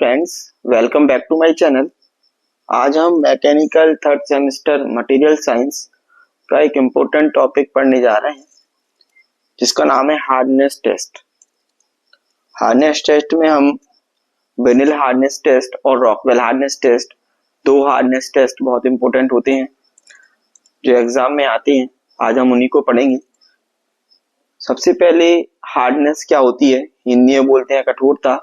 Friends, welcome back to my channel. आज हम mechanical third semester material science का एक इम्पोर्टेंट टॉपिक पढ़ने जा रहे हैं जिसका नाम है हार्डनेस टेस्ट। हार्डनेस टेस्ट में हम विनिल हार्डनेस टेस्ट और रॉकवेल हार्डनेस टेस्ट, दो हार्डनेस टेस्ट बहुत इम्पोर्टेंट होते हैं जो एग्जाम में आते हैं। आज हम उन्हीं को पढ़ेंगे। सबसे पहले हार्डनेस क्या होती है, हिंदी में बोलते हैं कठोरता।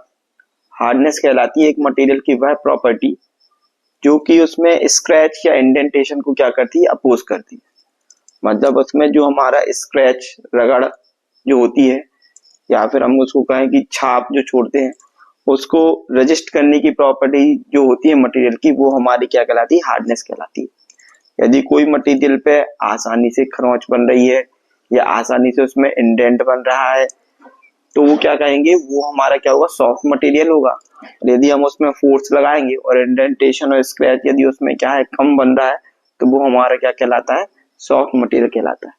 हार्डनेस कहलाती है एक मटेरियल की वह प्रॉपर्टी जो कि उसमें स्क्रैच या इंडेंटेशन को क्या करती है, अपोज करती है। मतलब उसमें जो हमारा स्क्रैच रगड़ जो होती है या फिर हम उसको कहें कि छाप जो छोड़ते हैं, उसको रजिस्ट करने की प्रॉपर्टी जो होती है मटेरियल की, वो हमारी क्या कहलाती है, हार्डनेस कहलाती है। यदि कोई मटेरियल पे आसानी से खरोंच बन रही है या आसानी से उसमें इंडेंट बन रहा है तो वो क्या कहेंगे, वो हमारा क्या होगा, सॉफ्ट मटेरियल होगा। यदि हम उसमें फोर्स लगाएंगे और इंडेंटेशन और स्क्रैच यदि उसमें क्या है, कम बन रहा है, तो वो हमारा क्या कहलाता है, सॉफ्ट मटेरियल कहलाता है।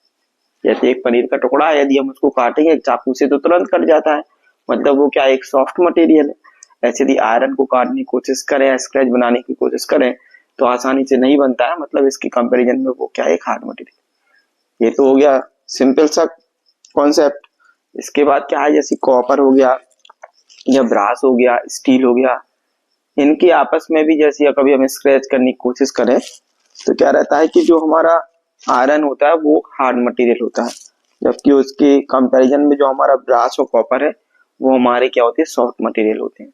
जैसे एक पनीर का टुकड़ा है, यदि हम उसको काटेंगे चाकू से तो तुरंत कट जाता है, मतलब वो क्या एक सॉफ्ट मटेरियल है। ऐसे यदि आयरन को काटने की कोशिश करें, स्क्रैच बनाने की कोशिश करें तो आसानी से नहीं बनता है, मतलब इसके कंपेरिजन में वो क्या है, एक हार्ड मटेरियल। ये तो हो गया सिंपल सा कॉन्सेप्ट। इसके बाद क्या है, जैसे कॉपर हो गया या ब्रास हो गया, स्टील हो गया, इनकी आपस में भी जैसे कभी हम स्क्रैच करने की कोशिश करें तो क्या रहता है कि जो हमारा आयरन होता है वो हार्ड मटेरियल होता है, जबकि उसके कंपैरिजन में जो हमारा ब्रास और कॉपर है वो हमारे क्या होते हैं, सॉफ्ट मटेरियल होते हैं।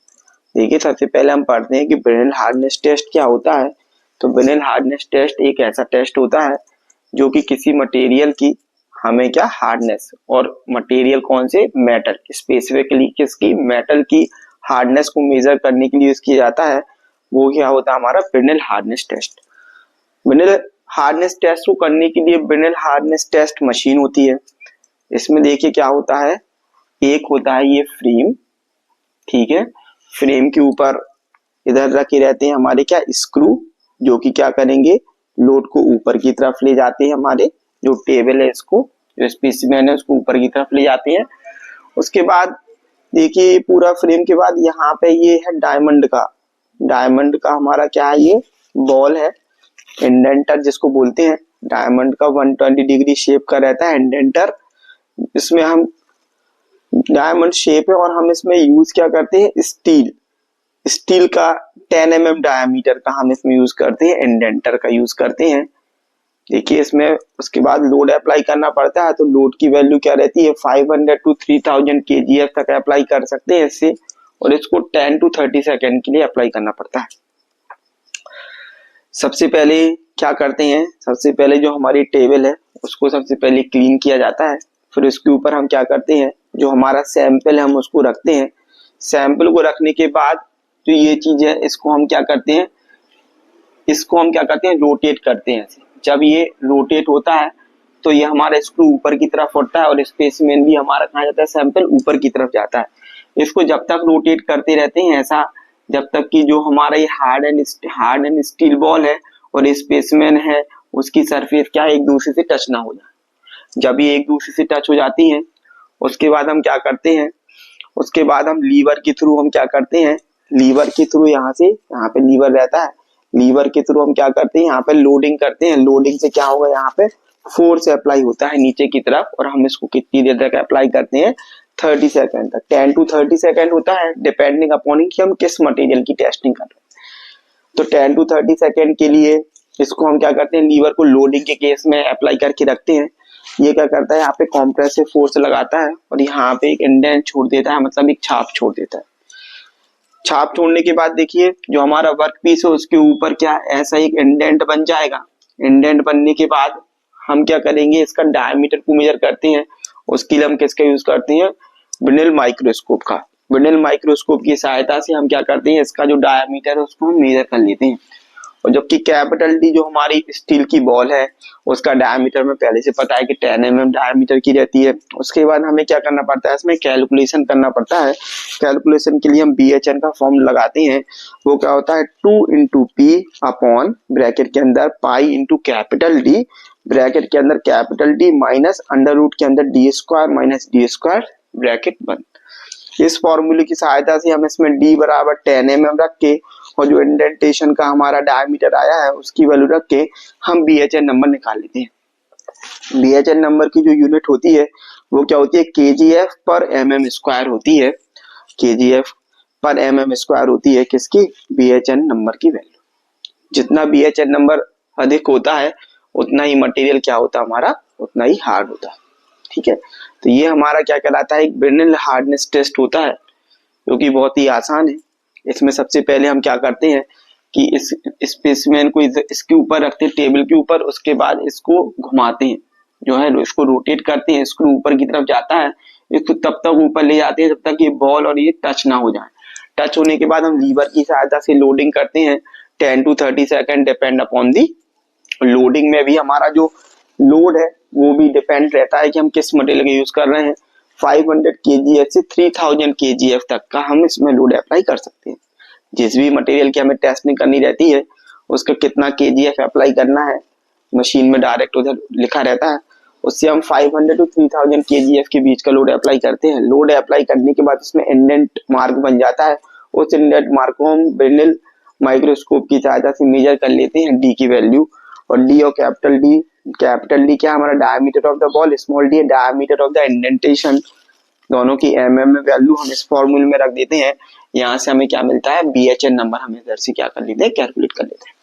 देखिए, सबसे पहले हम पढ़ते हैं कि विनिल हार्डनेस टेस्ट क्या होता है। तो विनिल हार्डनेस टेस्ट एक ऐसा टेस्ट होता है जो कि किसी मटेरियल की हमें क्या हार्डनेस, और मटेरियल कौन से, मेटल, स्पेसिफिकली किसकी, मेटल की हार्डनेस को मेजर करने के लिए यूज किया जाता है। वो क्या होता है, हमारा विनिल हार्डनेस टेस्ट। विनिल हार्डनेस टेस्ट को करने के लिए विनिल हार्डनेस टेस्ट मशीन होती है। इसमें देखिए क्या होता है, एक होता है ये फ्रेम, ठीक है। फ्रेम के ऊपर इधर रखे रहते हैं हमारे क्या, स्क्रू, जो कि क्या करेंगे, लोड को ऊपर की तरफ ले जाते हैं। हमारे जो टेबल है, इसको जो स्पेसिमेन है उसको ऊपर की तरफ ले जाते हैं। उसके बाद देखिए पूरा फ्रेम के बाद यहाँ पे ये है डायमंड का हमारा क्या है, ये बॉल है, इंडेंटर जिसको बोलते हैं। डायमंड का 120 डिग्री शेप का रहता है इंडेंटर। इसमें हम डायमंड शेप है और हम इसमें यूज क्या करते हैं, स्टील का 10 mm डायमीटर का हम इसमें यूज करते हैं, इंडेंटर का यूज करते हैं। देखिए इसमें उसके बाद लोड अप्लाई करना पड़ता है, तो लोड की वैल्यू क्या रहती है, 500 to 3000 kgs तक अप्लाई कर सकते हैं इससे, और इसको 10 to 30 सेकेंड के लिए अप्लाई करना पड़ता है। सबसे पहले क्या करते हैं, सबसे पहले जो हमारी टेबल है उसको सबसे पहले क्लीन किया जाता है। फिर उसके ऊपर हम क्या करते हैं, जो हमारा सैंपल है हम उसको रखते हैं। सैंपल को रखने के बाद जो ये चीज है इसको हम क्या करते हैं, रोटेट करते हैं। जब ये रोटेट होता है तो ये हमारा स्क्रू ऊपर की तरफ उठता है और स्पेसिमेन भी हमारा कहाँ जाता है, सैंपल ऊपर की तरफ जाता है। इसको जब तक रोटेट करते रहते हैं ऐसा, जब तक कि जो हमारा ये हार्ड एंड स्टील बॉल है और स्पेसिमेन है उसकी सरफेस क्या है, एक दूसरे से टच ना हो जाए। जब ये एक दूसरे से टच हो जाती है उसके बाद हम क्या करते हैं, उसके बाद हम लीवर के थ्रू हम क्या करते हैं, लीवर के थ्रू यहाँ से, यहाँ पे लीवर रहता है, लीवर के थ्रू हम क्या करते हैं, यहाँ पे लोडिंग करते हैं। लोडिंग से क्या होगा, यहाँ पे फोर्स अप्लाई होता है नीचे की तरफ, और हम इसको कितनी देर तक अप्लाई करते हैं, 30 सेकेंड तक। 10 to 30 सेकेंड होता है डिपेंडिंग अपॉन कि हम किस मटेरियल की टेस्टिंग कर रहे हैं। तो 10 to 30 सेकेंड के लिए इसको हम क्या करते हैं, लीवर को लोडिंग के केस में अप्लाई करके रखते हैं। ये क्या करता है, यहाँ पे कॉम्प्रेसिव फोर्स लगाता है और यहाँ पे एक इंडेंट छोड़ देता है, मतलब एक छाप छोड़ देता है। छाप छोड़ने के बाद देखिए जो हमारा वर्क पीस है उसके ऊपर क्या ऐसा एक इंडेंट बन जाएगा। इंडेंट बनने के बाद हम क्या करेंगे, इसका डायमीटर को मेजर करते हैं। उसके लिए हम किसका यूज करते हैं, विनिल माइक्रोस्कोप का। विनिल माइक्रोस्कोप की सहायता से हम क्या करते हैं, इसका जो डायमीटर है उसको हम मेजर कर लेते हैं। और जबकि कैपिटल डी जो हमारी स्टील की बॉल है उसका डायमीटर में पहले से पता है कि 10 mm डायमीटर की रहती है। उसके बाद हमें क्या करना पड़ता है, इसमें कैलकुलेशन करना पड़ता है। कैलकुलेशन के लिए हम BHN का फॉर्म लगाते हैं। वो क्या होता है, 2 into P अपॉन ब्रैकेट के अंदर pi into capital D, bracket के अंदर capital D minus under root के अंदर d² माइनस d² ब्रैकेट बंद। इस फॉर्मूले की सहायता से हम इसमें d बराबर 10 mm रख के और जो इंडेंटेशन का हमारा डायमीटर आया है उसकी वैल्यू रख के हम BHN नंबर निकाल लेते हैं। BHN नंबर की जो यूनिट होती है वो क्या होती है, kgf पर mm स्क्वायर होती है। kgf पर mm स्क्वायर होती है किसकी, BHN नंबर की वैल्यू। जितना BHN नंबर अधिक होता है उतना ही मटेरियल क्या होता है हमारा, उतना ही हार्ड होता है। ठीक है, तो ये हमारा क्या कहलाता है, एक ब्रिनल हार्डनेस टेस्ट होता है जो कि बहुत ही आसान है। इसमें सबसे पहले हम क्या करते हैं कि इस स्पेसिमेन को इसके ऊपर रखते हैं, टेबल के ऊपर, उसके बाद इसको घुमाते हैं, जो है इसको रोटेट करते हैं, स्क्रू ऊपर की तरफ जाता है, इसको तब तक ऊपर ले जाते हैं जब तक ये बॉल और ये टच ना हो जाए। टच होने के बाद हम लीवर की सहायता से लोडिंग करते हैं 10 to 30 second depend upon the loading. में भी हमारा जो लोड है वो भी डिपेंड रहता है कि हम किस मटेरियल का यूज कर रहे हैं। 500 kgf से 3000 kgf तक का हम इसमें लोड अप्लाई कर सकते हैं। जिस भी मटेरियल की हमें टेस्टिंग करनी रहती है उसका कितना kgf अप्लाई करना है मशीन में डायरेक्ट उधर लिखा रहता है, उससे हम 500 to 3000 kgf के बीच का लोड अप्लाई करते हैं। लोड अप्लाई करने के बाद उसमें इंडेंट मार्क बन जाता है, उस इंडेंट मार्क को हम ब्रिनल माइक्रोस्कोप की सहायता से मेजर कर लेते हैं डी की वैल्यू। और डी और कैपिटल डी क्या हमारा diameter of the ball, small D diameter of the indentation, दोनों की mm में वैल्यू हम इस फॉर्मूले में रख देते हैं। यहाँ से हमें क्या मिलता है, BHN नंबर हम इधर से क्या कर लेते हैं, कैलकुलेट कर लेते हैं।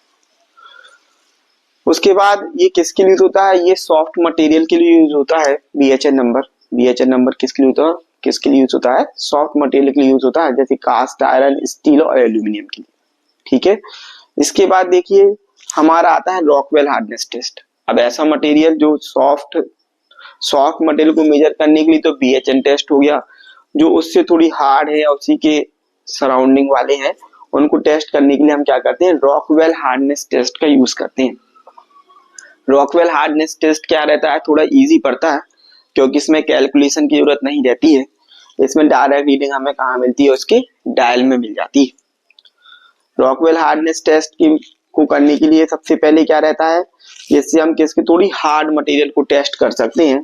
उसके बाद ये किसके लिए होता है, ये सॉफ्ट मटेरियल के लिए यूज होता है BHN नंबर। BHN नंबर किसके लिए होता है, किसके लिए यूज होता है, सॉफ्ट मटेरियल के लिए यूज होता है, जैसे कास्ट आयरन, स्टील और एल्यूमिनियम के लिए। ठीक है, इसके बाद देखिए हमारा आता है रॉकवेल हार्डनेस टेस्ट। अब ऐसा मटेरियल जो सॉफ्ट मटेरियल को मेजर करने के लिए तो BHN टेस्ट हो गया, जो उससे थोड़ी हार्ड है और उसी के सराउंडिंग वाले हैं उनको टेस्ट करने के लिए हम क्या करते हैं, रॉकवेल हार्डनेस टेस्ट का यूज करते हैं। रॉकवेल हार्डनेस टेस्ट क्या रहता है, थोड़ा इजी पड़ता है क्योंकि इसमें कैलकुलेशन की जरूरत नहीं रहती है। इसमें डायरेक्ट रीडिंग हमें कहाँ मिलती है, उसके डायल में मिल जाती है। रॉकवेल हार्डनेस टेस्ट को करने के लिए सबसे पहले क्या रहता है, जिससे हम किसके थोड़ी हार्ड मटेरियल को टेस्ट कर सकते हैं,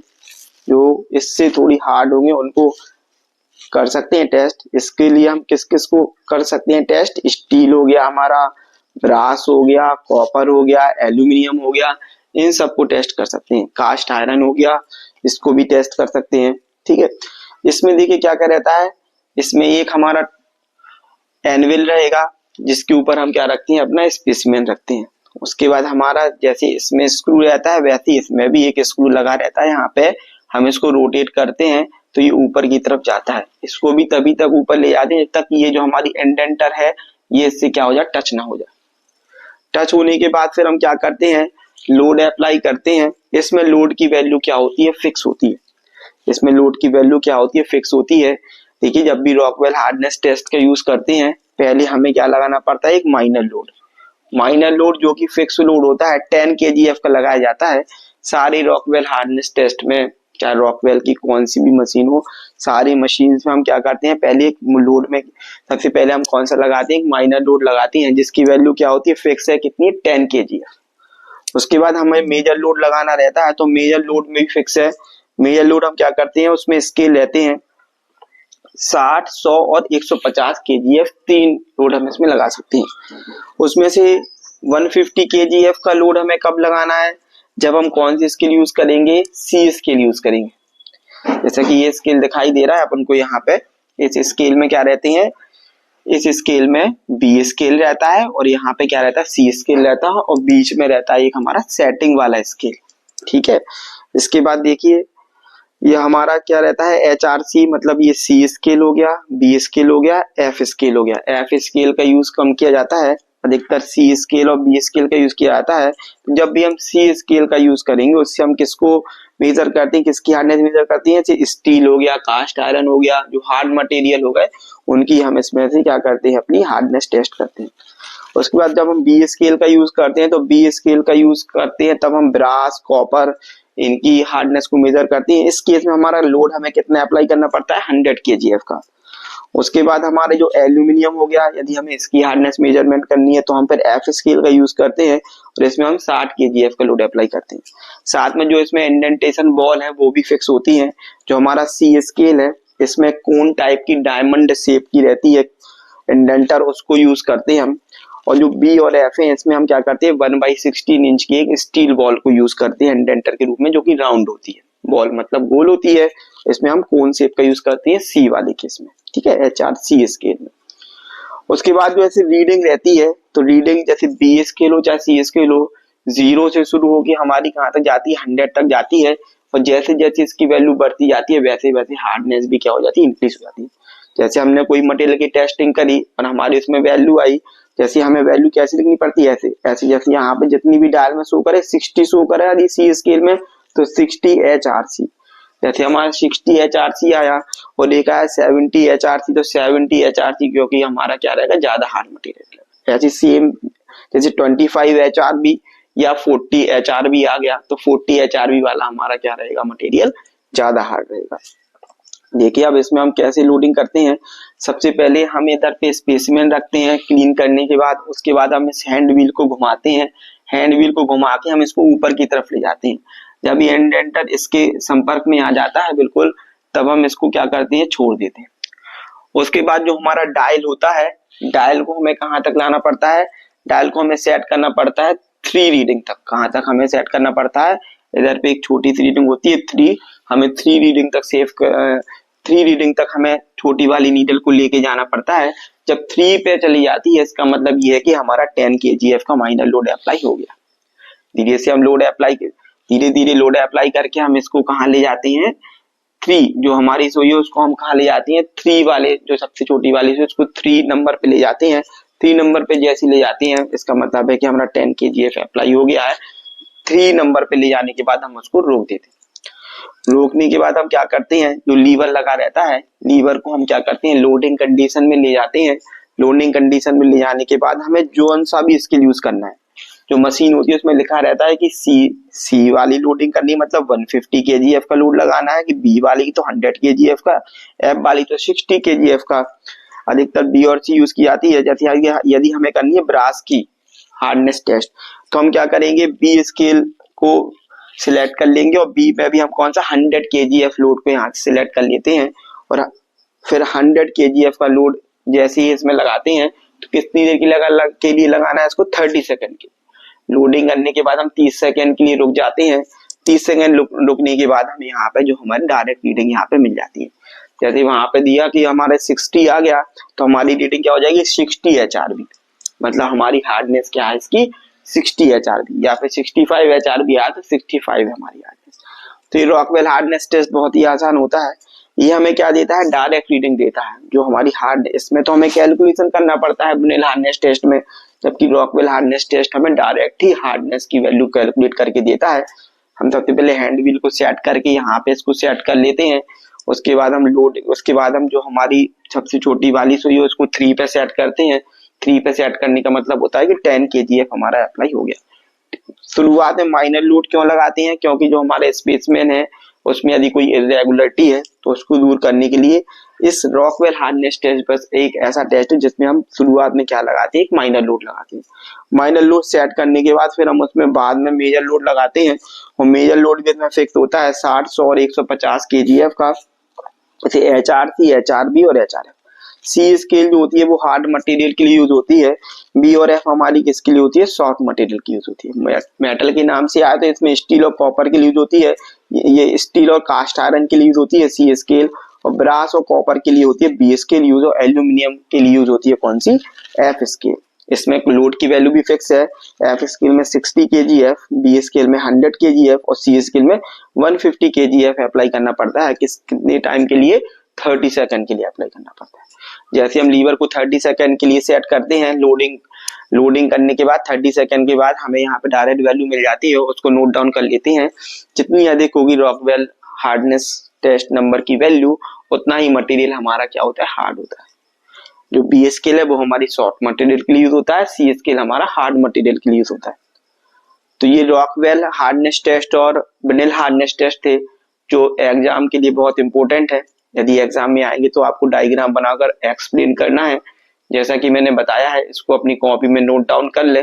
जो इससे थोड़ी हार्ड होंगे उनको कर सकते हैं टेस्ट। इसके लिए हम किस किस को कर सकते हैं टेस्ट, स्टील हो गया हमारा, ब्रास हो गया, कॉपर हो गया, एल्यूमिनियम हो गया, इन सबको टेस्ट कर सकते हैं। कास्ट आयरन हो गया, इसको भी टेस्ट कर सकते हैं। ठीक है, इसमें देखिए क्या क्या रहता है, इसमें एक हमारा एनविल रहेगा जिसके ऊपर हम क्या रखते हैं, अपना स्पेसिमेन रखते हैं। उसके बाद हमारा जैसे इसमें स्क्रू रहता है वैसे इसमें भी एक स्क्रू लगा रहता है, यहाँ पे हम इसको रोटेट करते हैं तो ये ऊपर की तरफ जाता है। इसको भी तभी तक ऊपर ले जाते हैं जब तक ये जो हमारी इंडेंटर है ये इससे क्या हो जाए, टच ना हो जाए। टच होने के बाद फिर हम क्या करते हैं, लोड अप्लाई करते हैं। इसमें लोड की वैल्यू क्या होती है, फिक्स होती है। इसमें लोड की वैल्यू क्या होती है, फिक्स होती है। देखिए जब भी रॉकवेल हार्डनेस टेस्ट का यूज करते हैं पहले हमें क्या लगाना पड़ता है, एक माइनर लोड। माइनर लोड जो कि फिक्स लोड होता है 10 kgf का लगाया जाता है। सारे रॉकवेल हार्डनेस टेस्ट में, चाहे रॉकवेल की कौन सी भी मशीन हो, सारी मशीन में हम क्या करते हैं, पहले एक लोड में सबसे पहले हम कौन सा लगाते हैं, एक माइनर लोड लगाते हैं जिसकी वैल्यू क्या होती है, फिक्स है, कितनी, 10 kgf। उसके बाद हमें मेजर लोड लगाना रहता है तो मेजर लोड में भी फिक्स है। मेजर लोड हम क्या करते हैं, उसमें स्केल रहते हैं 60, 100 और 150 kgf, 3 लोड हम इसमें लगा सकते हैं। उसमें से 150 kgf का लोड हमें कब लगाना है, जब हम कौन सी स्केल यूज करेंगे, सी स्केल यूज करेंगे। जैसा कि ये स्केल दिखाई दे रहा है अपन को यहाँ पे, इस स्केल में क्या रहते हैं, इस स्केल में बी स्केल रहता है और यहाँ पे क्या रहता है, सी स्केल रहता है और बीच में रहता है एक हमारा सेटिंग वाला स्केल। ठीक है, इसके बाद देखिए ये हमारा क्या रहता है, HRC, मतलब ये सी स्केल हो गया, बी स्केल हो गया, एफ स्केल हो गया। एफ स्केल का यूज कम किया जाता है, अधिकतर सी स्केल और बी स्केल का यूज किया जाता है। तो जब भी हम सी स्केल का यूज करेंगे उससे हम किसको मेजर करते हैं, किसकी हार्डनेस मेजर करते हैं, जैसे स्टील हो गया, कास्ट आयरन हो गया, जो हार्ड मटेरियल हो गए उनकी हम इसमें से क्या करते हैं, अपनी हार्डनेस टेस्ट करते हैं। उसके बाद जब हम बी स्केल का यूज करते हैं तो बी स्केल का यूज करते हैं तब हम ब्रास, कॉपर, इनकी हार्डनेस को मेजर करती है। इस केस में हमारा लोड हमें कितना अप्लाई करना पड़ता है, 100 kgf का। उसके बाद हमारे जो एल्यूमिनियम हो गया, यदि हमें इसकी हार्डनेस मेजरमेंट करनी है तो हम फिर एफ स्केल का यूज करते हैं और इसमें हम 60 kgf का लोड अप्लाई करते हैं। साथ में जो इसमें इंडेंटेशन बॉल है वो भी फिक्स होती है। जो हमारा सी स्केल है इसमें कोन टाइप की डायमंड शेप की रहती है इंडेंटर, उसको यूज करते हैं हम। और जो बी और एफ है इसमें हम क्या करते हैं 1/16 इंच की एक स्टील बॉल को यूज करते हैं इंडेंटर के रूप में, जो कि राउंड होती है, बॉल मतलब गोल होती है। इसमें हम कोन शेप का यूज करते हैं सी वाले केस में, ठीक है, HRC स्केल में। उसके बाद जो ऐसे रीडिंग रहती है, तो रीडिंग जैसे बी स्केल हो चाहे सी स्केल हो, 0 से शुरू होगी हमारी कहाँ तक जाती है 100 तक जाती है। और जैसे जैसे इसकी वैल्यू बढ़ती जाती है वैसे वैसे हार्डनेस भी क्या हो जाती है, इंक्रीज हो जाती है। जैसे हमने कोई मटेरियल की टेस्टिंग करी और हमारी उसमें वैल्यू आई, जैसे हमें वैल्यू कैसे लिखनी पड़ती है, ऐसे ऐसे जैसे यहाँ पे जितनी भी डायल में शो करे 60 शो करे यदि सी स्केल में, तो 60 HRC। जैसे हमारा 60 HRC आया और एक आया 70 HRC, तो 70 HRC क्योंकि हमारा क्या रहेगा, ज्यादा हार्ड मटेरियल। ऐसे सेम जैसे 25 HRB या 40 HRB आ गया, तो 40 HRB वाला हमारा क्या रहेगा, मटेरियल ज्यादा हार्ड रहेगा। देखिए अब इसमें हम कैसे लोडिंग करते हैं। सबसे पहले हम इधर पे स्पेसिमेन रखते हैं क्लीन करने के बाद, उसके बाद हम इस हैंड व्हील को घुमाते हैं, हैंड व्हील को घुमा के हम इसको ऊपर की तरफ ले जाते हैं। जब ये इंडेंटर इसके संपर्क में आ जाता है बिल्कुल, तब हम इसको क्या करते हैं, छोड़ देते हैं। उसके बाद जो हमारा डायल होता है, डायल को हमें कहाँ तक लाना पड़ता है, डायल को हमें सेट करना पड़ता है 3 रीडिंग तक। कहाँ तक हमें सेट करना पड़ता है, इधर पे एक छोटी सी रीडिंग होती है 3, हमें 3 रीडिंग तक 3 रीडिंग तक हमें छोटी वाली नीडल को लेके जाना पड़ता है। जब 3 पे चली जाती है इसका मतलब ये है कि हमारा 10 kgf का माइनर लोड अप्लाई हो गया। धीरे से हम लोड अप्लाई, धीरे धीरे लोड अप्लाई करके हम इसको कहाँ ले जाते हैं, 3 जो हमारी सोई है उसको हम कहाँ ले जाते हैं, 3 वाले जो सबसे छोटी वाली है उसको 3 नंबर पे ले जाते हैं। 3 नंबर पे जैसे ले जाते हैं इसका मतलब है कि हमारा 10 kgf अप्लाई हो गया है। 3 नंबर पे ले जाने के बाद हम उसको रोक देते हैं। रोकने के बाद हम क्या करते हैं, जो लीवर लगा रहता है, लीवर को हम क्या करते हैं, लोडिंग कंडीशन में ले जाते हैं। लोडिंग कंडीशन में ले जाने के बाद हमें जोन सा भी स्केल यूज करना है। जो मशीन होती है उसमें लिखा रहता है कि सी वाली लोडिंग करनी मतलब 150 kgf का लोड लगाना है, कि बी वाली की तो 100 kgf का, एफ वाली तो 60 kgf का। अधिकतर बी और सी यूज की जाती है। जैसे यदि हमें करनी है ब्रास की हार्डनेस टेस्ट, तो हम क्या करेंगे, बी स्केल को सिलेक्ट कर लेंगे और बी में भी हम कौन सा 100 kgf लोड को यहाँ से सिलेक्ट कर लेते हैं। और फिर 100 kgf का लोड जैसे ही इसमें लगाते हैं, तो कितनी देर के लिए लगाना है इसको, 30 सेकंड की। लोडिंग करने के बाद हम 30 सेकंड के लिए रुक जाते हैं। 30 सेकंड रुकने के बाद हमें यहाँ पे जो हमारी डायरेक्ट रीडिंग यहाँ पे मिल जाती है। जैसे वहां पे दिया कि हमारे 60 आ गया, तो हमारी रीडिंग क्या हो जाएगी, 60 HRB। मतलब हमारी हार्डनेस क्या है इसकी, 60 HRB, या फिर 65 HRB आया तो 65 है हमारी हार्डनेस। तो ये रॉकवेल हार्डनेस टेस्ट बहुत ही आसान होता है। ये हमें क्या देता है, डायरेक्ट रीडिंग देता है जो हमारी हार्ड, इसमें तो हमें कैलकुलेशन करना पड़ता है बुनेल हार्डनेस टेस्ट में, जबकि रॉकवेल हार्डनेस टेस्ट हमें डायरेक्ट ही हार्डनेस की वैल्यू कैलकुलेट करके देता है। हम सबसे पहले हैंड व्हील को सेट करके यहाँ पे इसको सेट कर लेते हैं। उसके बाद हम जो हमारी सबसे छोटी वाली सुई है उसको 3 पे सेट करते हैं। 3 पे सेट करने का मतलब होता है कि 10 kgf हमारा अप्लाई हो गया। शुरुआत में माइनर लोड क्यों लगाते हैं, क्योंकि जो हमारे स्पेसमैन है उसमें यदि कोई इरेगुलरिटी है तो उसको दूर करने के लिए इस रॉकवेल हार्डनेस टेस्ट बस एक ऐसा टेस्ट है जिसमें हम शुरुआत में क्या लगाते हैं, एक माइनर लोड लगाते हैं। माइनर लोड सेट करने के बाद फिर हम उसमें बाद में मेजर लोड लगाते हैं, और मेजर लोड भी इसमें फिक्स होता है 60, 100 और 150 kgf का। जैसे HRC, HRB और HRF। सी स्केल जो होती है वो हार्ड मटेरियल के लिए यूज होती है। बी और एफ हमारी किसके लिए होती है, सॉफ्ट मटेरियल की यूज होती है। मेटल के नाम से आया तो इसमें स्टील और कॉपर के लिए यूज होती है, ये स्टील और कास्ट आयरन के लिए यूज होती है सी स्केल, और ब्रास और कॉपर के लिए होती है बी स्केल यूज, और एल्यूमिनियम के लिए यूज होती है कौन सी, एफ स्केल। इसमें लोड की वैल्यू भी फिक्स है। एफ स्केल में 60 kgf, बी स्केल में 100 kgf और सी स्केल में 150 kgf अप्लाई करना पड़ता है। कितने टाइम के लिए, 30 सेकंड के लिए अप्लाई करना पड़ता है। जैसे हम लीवर को 30 सेकंड के लिए सेट करते हैं, लोडिंग करने के बाद 30 सेकंड के बाद हमें यहाँ पे डायरेक्ट वैल्यू मिल जाती है, उसको नोट डाउन कर लेते हैं। जितनी अधिक होगी रॉकवेल हार्डनेस टेस्ट नंबर की वैल्यू, उतना ही मटेरियल हमारा क्या होता है, हार्ड होता है। जो बी स्केल है वो हमारी सॉफ्ट मटेरियल के लिए यूज होता है, सी स्केल हमारा हार्ड मटेरियल के लिए यूज होता है। तो ये रॉकवेल हार्डनेस टेस्ट और विनेल हार्डनेस टेस्ट थे जो एग्जाम के लिए बहुत इंपॉर्टेंट है। यदि एग्जाम में आएंगे तो आपको डायग्राम बनाकर एक्सप्लेन करना है। जैसा कि मैंने बताया है, इसको अपनी कॉपी में नोट डाउन कर ले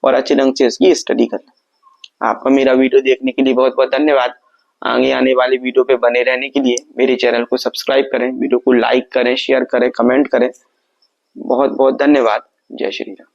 और अच्छे ढंग से इसकी स्टडी कर ले। आपका मेरा वीडियो देखने के लिए बहुत बहुत धन्यवाद। आगे आने वाली वीडियो पे बने रहने के लिए मेरे चैनल को सब्सक्राइब करें, वीडियो को लाइक करें, शेयर करें, कमेंट करें। बहुत बहुत धन्यवाद। जय श्री राम।